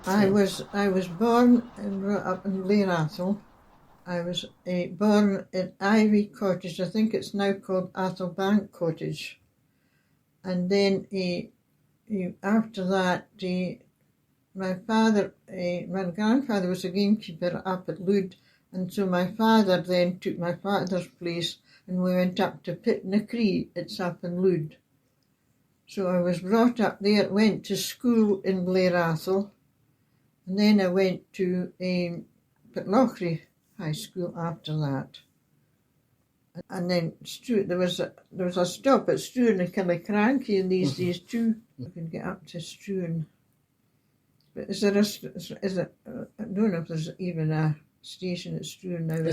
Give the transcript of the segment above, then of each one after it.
I was born and brought up in Blair Atholl. I was born in Ivy Cottage. I think it's now called Atholl Bank Cottage. And then after that, my grandfather was a gamekeeper up at Lude, and so my father then took my father's place, and we went up to Pitnacree. It's up in Lude. So I was brought up there, went to school in Blair Atholl, and then I went to Pitlochry High School after that. And then there was a stop at Ststion and Killicranky in these days too. I could get up to Ststion. But I don't know if there's even a station at Ststion now.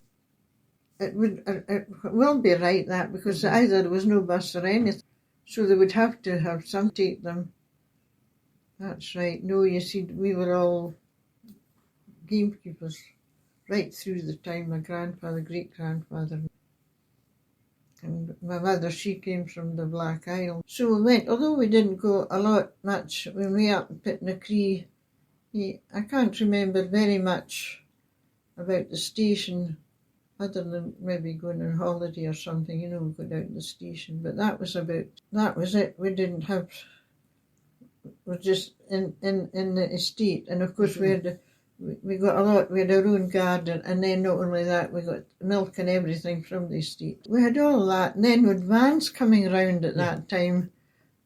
It will be right that, because either there was no bus or anything, so they would have to have some take them. That's right. No, you see, we were all gamekeepers right through the time. My grandfather, great-grandfather, and my mother, she came from the Black Isle. So we went, although we didn't go much when we were up in Pitnacree. I can't remember very much about the station, other than maybe going on holiday or something, we go down to the station. But that was it. We didn't have, we're just in the estate. And of course we got we had our own garden, and then not only that, we got milk and everything from the estate. We had all that, and then with vans coming around at that time,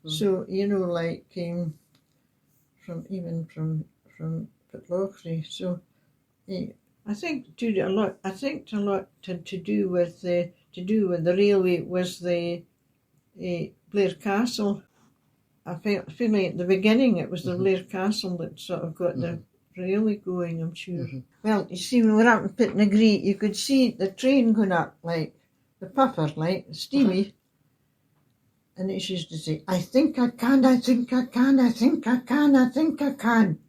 so, like from Pitlochry. So I think a lot to do with the railway was the Blair Castle. I feel like at the beginning it was the Blair Castle that sort of got the railway going, I'm sure. Well, you see, when we were up in Pitnacree, you could see the train going up, like the puffer, like steamy. And it used to say, I think I can, I think I can, I think I can, I think I can.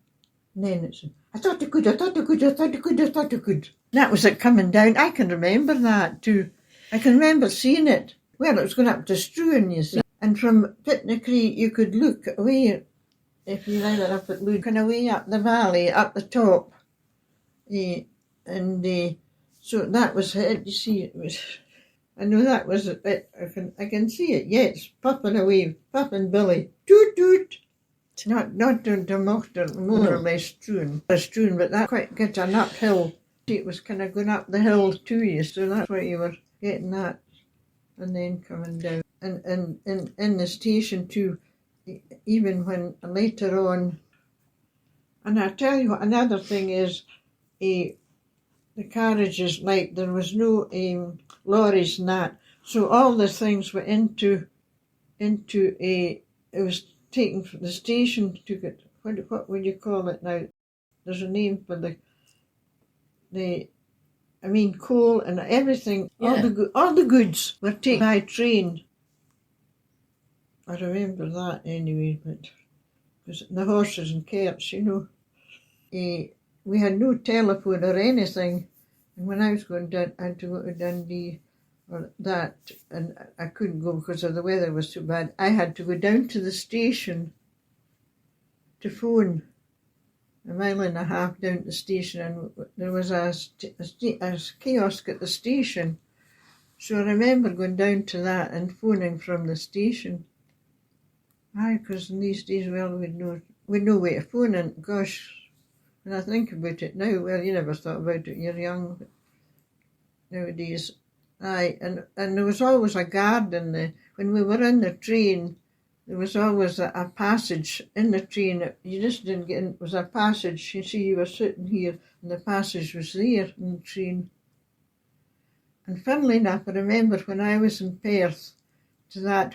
And then it said, I thought I could, I thought I could, I thought I could, I thought I could. That was it coming down. I can remember that too. I can remember seeing it. Well, it was going up to Ststion, you see. And from Pitnacree, you could look away, if you landed up at Lude, kind of way up the valley, up the top. So that was it. You see, it was. I know that was it. I can see it. Yes, puffing away, puffing Billy. Toot toot. Not to more or less Ststion, but that quite gets an uphill. It was kind of going up the hill to you, so that's why you were getting that, and then coming down. And in the station too, even when later on. And I tell you what, another thing is, the carriages, like there was no lorries and that, so all the things were it was taken from the station, took it, what would you call it now? There's a name for coal and everything, all the goods were taken by train. I remember that anyway, but because the horses and carts, we had no telephone or anything, and when I was going down, I had to go to Dundee or that, and I couldn't go because of the weather was too bad. I had to go down to the station to phone, a mile and a half down to the station, and there was a kiosk at the station. So I remember going down to that and phoning from the station. Because in these days, well, we'd no way to phone, and gosh, when I think about it now, well, you never thought about it, you're young nowadays. And there was always a guard when we were in the train, there was always a passage in the train. You just didn't get in, it was a passage. You see, you were sitting here, and the passage was there in the train. And funnily enough, I remember when I was in Perth, to that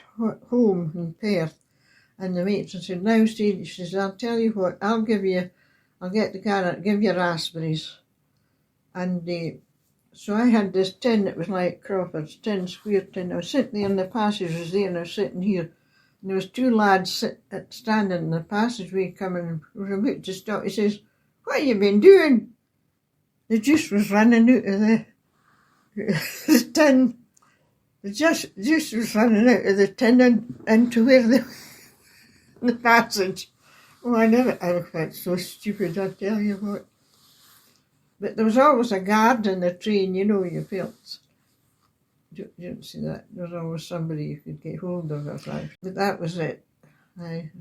home in Perth, and the matron said, now, Sadie, she says, I'll tell you what, I'll get the car, give you raspberries. And so I had this tin that was like Crawford's tin, square tin. I was sitting there, and the passage was there, and I was sitting here. And there was two lads standing in the passageway coming, and about to stop. He says, what have you been doing? The juice was running out of the tin. The juice was running out of the tin and into where the passage. Oh, I felt so stupid, I tell you what. But there was always a guard in the train, you felt. You didn't see that. There was always somebody you could get hold of or something. But that was it. And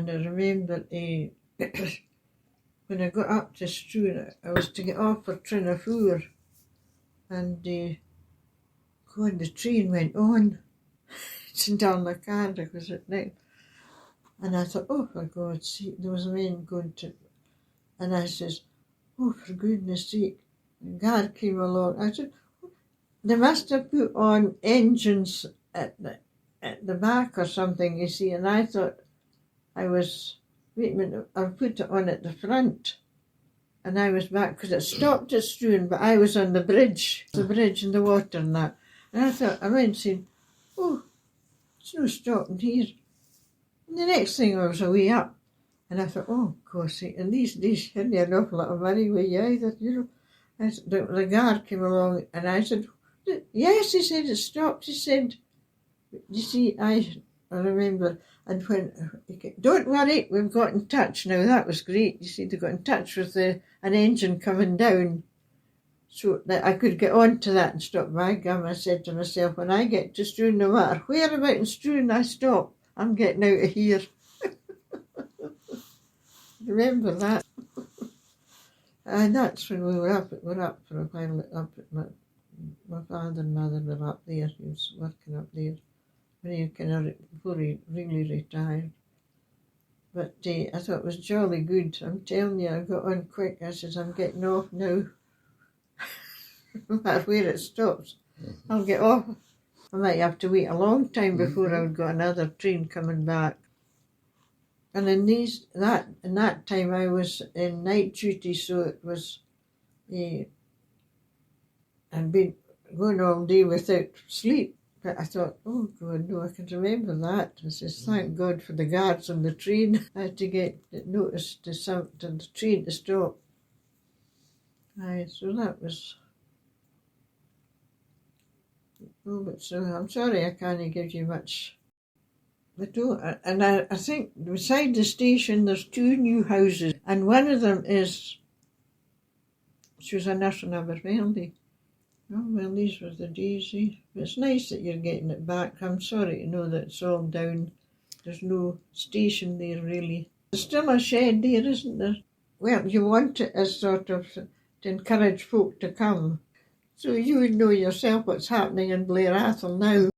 I remember when I got up to Ststion, I was to get off for Trinafur, and God, the train went on. Down the car because at night. And I thought, oh, for God's sake, there was a man going to, and I says, oh, for goodness sake, the guard came along. I said, they must have put on engines at the back or something, you see, and I thought wait a minute, I put it on at the front. And I was back, because it stopped at Ststion, but I was on the bridge in the water and that. And I thought, I went saying, oh, there's no stopping here. And the next thing I was away up. And I thought, oh, God's sake, and these days you hadn't an awful lot of money with you either, I said, the guard came along and I said, yes, he said, it stopped. He said, you see, I remember, and when, don't worry, we've got in touch now. That was great. You see, they got in touch with an engine coming down so that I could get on to that and stop. By gum, I said to myself, when I get to Ststion, no matter where about in Ststion I stop, I'm getting out of here. Remember that? And that's when we were up for a while, up at my father and mother were up there. He was working up there before he really retired. But I thought it was jolly good. I'm telling you, I got on quick. I says, I'm getting off now. No matter where it stops, I'll get off. I might have to wait a long time before I would got another train coming back. And in that time I was in night duty, so it was, I'd been going all day without sleep. But I thought, oh God, no, I can remember that. I says, thank God for the guards on the train. I had to get notice to the train to stop. So that was. Oh, but so I'm sorry I can't give you much. I think beside the station there's 2 new houses, and one of them she was a nurse in Aberfeldy. Oh, well, these were the days. It's nice that you're getting it back. I'm sorry to know that it's all down. There's no station there, really. There's still a shed there, isn't there? Well, you want it as sort of to encourage folk to come. So you would know yourself what's happening in Blair Atholl now.